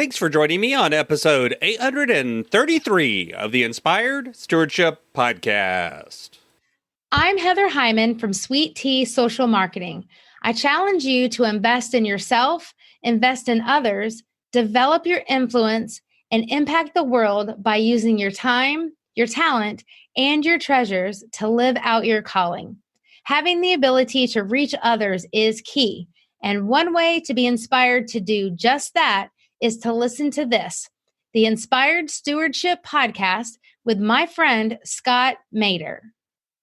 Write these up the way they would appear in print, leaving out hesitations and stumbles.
Thanks for joining me on episode 833 of the Inspired Stewardship Podcast. I'm Heather Hyman from Sweet Tea Social Marketing. I challenge you to invest in yourself, invest in others, develop your influence, and impact the world by using your time, your talent, and your treasures to live out your calling. Having the ability to reach others is key, and one way to be inspired to do just that is to listen to this, the Inspired Stewardship Podcast with my friend Scott Mader.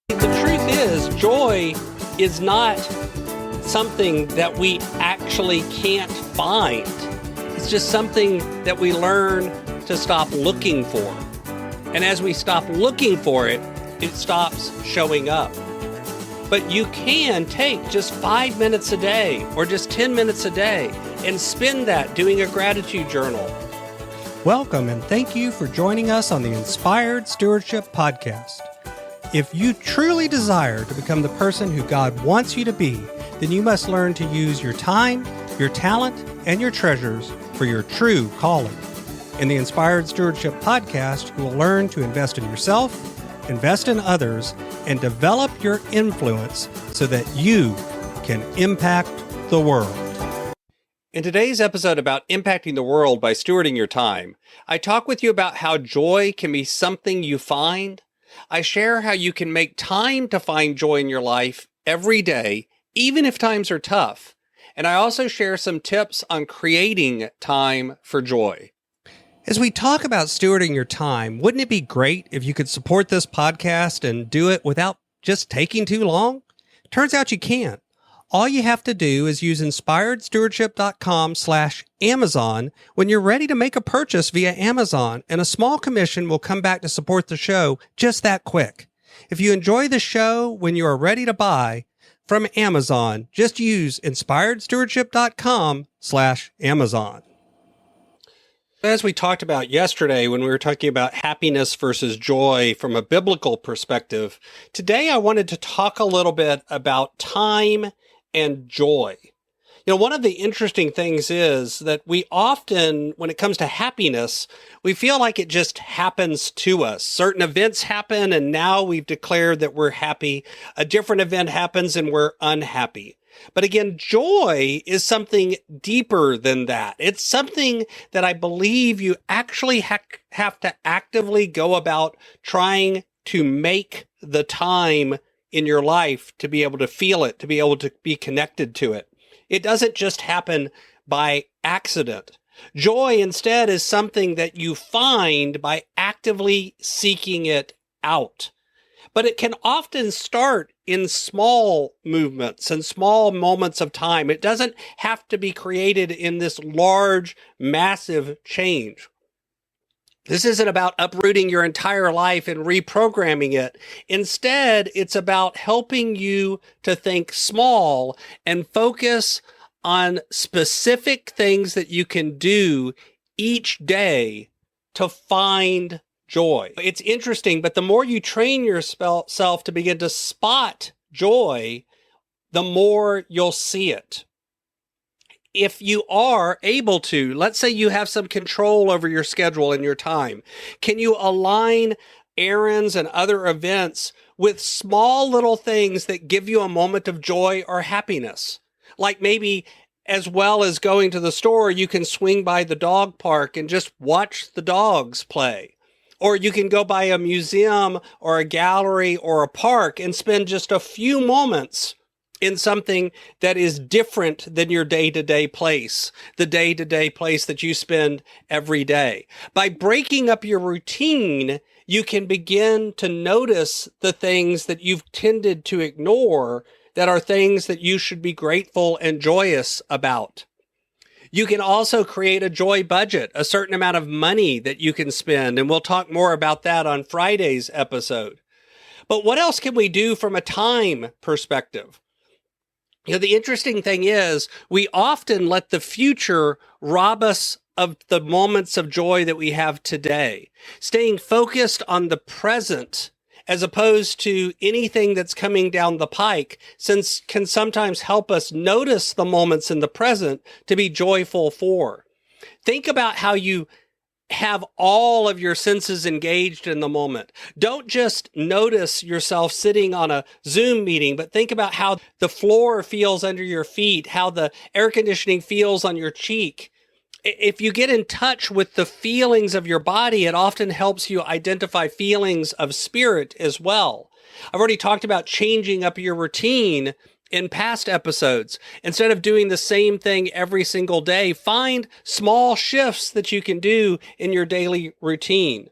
The truth is, joy is not something that we actually can't find. It's just something that we learn to stop looking for. And as we stop looking for it, it stops showing up. But you can take just 5 minutes a day or just 10 minutes a day and spend that doing a gratitude journal. Welcome and thank you for joining us on the Inspired Stewardship Podcast. If you truly desire to become the person who God wants you to be, then you must learn to use your time, your talent, and your treasures for your true calling. In the Inspired Stewardship Podcast, you will learn to invest in yourself, invest in others, and develop your influence so that you can impact the world. In today's episode about impacting the world by stewarding your time, I talk with you about how joy can be something you find. I share how you can make time to find joy in your life every day, even if times are tough. And I also share some tips on creating time for joy. As we talk about stewarding your time, wouldn't it be great if you could support this podcast and do it without just taking too long? Turns out you can't. All you have to do is use inspiredstewardship.com/Amazon when you're ready to make a purchase via Amazon, and a small commission will come back to support the show just that quick. If you enjoy the show when you are ready to buy from Amazon, just use inspiredstewardship.com/Amazon. As we talked about yesterday when we were talking about happiness versus joy from a biblical perspective, today I wanted to talk a little bit about time and joy. You know, one of the interesting things is that we often, when it comes to happiness, we feel like it just happens to us. Certain events happen and now we've declared that we're happy. A different event happens and we're unhappy. But again, joy is something deeper than that. It's something that I believe you actually have to actively go about trying to make the time in your life to be able to feel it, to be able to be connected to it. It doesn't just happen by accident. Joy instead is something that you find by actively seeking it out. But it can often start in small movements and small moments of time. It doesn't have to be created in this large, massive change. This isn't about uprooting your entire life and reprogramming it. Instead, it's about helping you to think small and focus on specific things that you can do each day to find joy. It's interesting, but the more you train yourself to begin to spot joy, the more you'll see it. If you are able to, let's say you have some control over your schedule and your time, can you align errands and other events with small little things that give you a moment of joy or happiness? Like maybe as well as going to the store, you can swing by the dog park and just watch the dogs play. Or you can go by a museum or a gallery or a park and spend just a few moments in something that is different than your day-to-day place, the day-to-day place that you spend every day. By breaking up your routine, you can begin to notice the things that you've tended to ignore that are things that you should be grateful and joyous about. You can also create a joy budget, a certain amount of money that you can spend, and we'll talk more about that on Friday's episode. But what else can we do from a time perspective? You know, the interesting thing is we often let the future rob us of the moments of joy that we have today. Staying focused on the present as opposed to anything that's coming down the pike, can sometimes help us notice the moments in the present to be joyful for. Think about how you have all of your senses engaged in the moment. Don't just notice yourself sitting on a Zoom meeting, but think about how the floor feels under your feet, how the air conditioning feels on your cheek. If you get in touch with the feelings of your body, it often helps you identify feelings of spirit as well. I've already talked about changing up your routine in past episodes. Instead of doing the same thing every single day, find small shifts that you can do in your daily routine.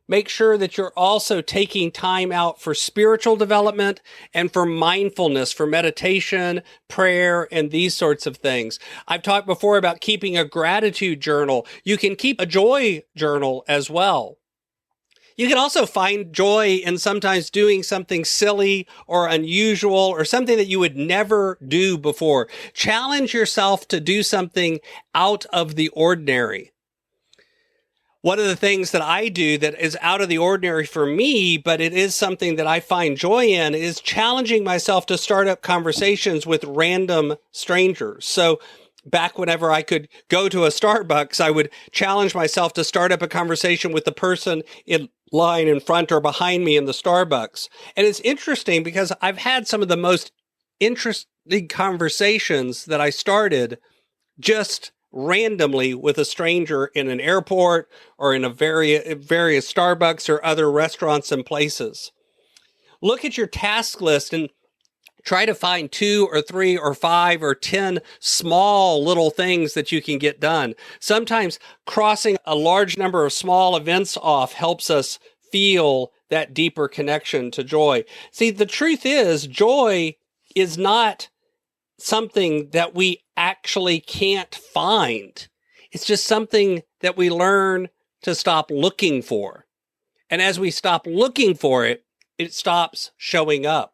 Make sure that you're also taking time out for spiritual development and for mindfulness, for meditation, prayer, and these sorts of things. I've talked before about keeping a gratitude journal. You can keep a joy journal as well. You can also find joy in sometimes doing something silly or unusual or something that you would never do before. Challenge yourself to do something out of the ordinary. One of the things that I do that is out of the ordinary for me, but it is something that I find joy in, is challenging myself to start up conversations with random strangers. So back whenever I could go to a Starbucks, I would challenge myself to start up a conversation with the person in line in front or behind me in the Starbucks. And it's interesting because I've had some of the most interesting conversations that I started just randomly with a stranger in an airport or in a various Starbucks or other restaurants and places. Look at your task list and try to find 2 or 3 or 5 or 10 small little things that you can get done. Sometimes crossing a large number of small events off helps us feel that deeper connection to joy. See, the truth is, joy is not something that we actually can't find. It's just something that we learn to stop looking for. And as we stop looking for it, it stops showing up.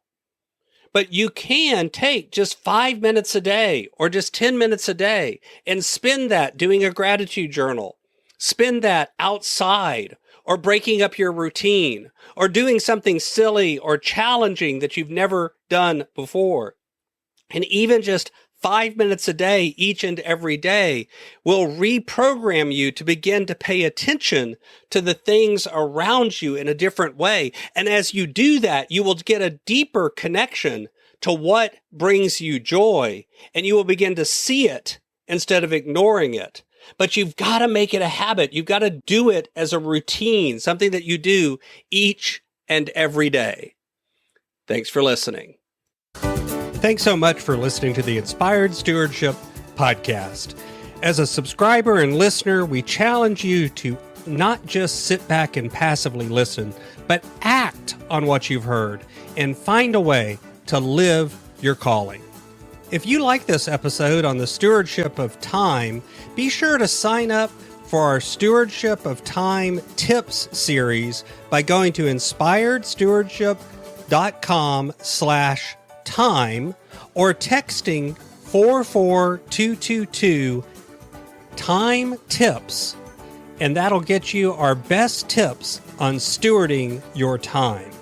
But you can take just 5 minutes a day or just 10 minutes a day and spend that doing a gratitude journal. Spend that outside or breaking up your routine or doing something silly or challenging that you've never done before. And even just 5 minutes a day, each and every day, will reprogram you to begin to pay attention to the things around you in a different way. And as you do that, you will get a deeper connection to what brings you joy, and you will begin to see it instead of ignoring it. But you've got to make it a habit. You've got to do it as a routine, something that you do each and every day. Thanks for listening. Thanks so much for listening to the Inspired Stewardship Podcast. As a subscriber and listener, we challenge you to not just sit back and passively listen, but act on what you've heard and find a way to live your calling. If you like this episode on the stewardship of time, be sure to sign up for our Stewardship of Time Tips series by going to inspiredstewardship.com/time or texting 44222 time tips, and that'll get you our best tips on stewarding your time.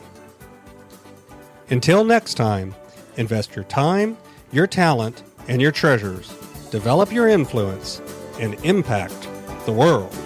Until next time, invest your time, your talent, and your treasures. Develop your influence and impact the world.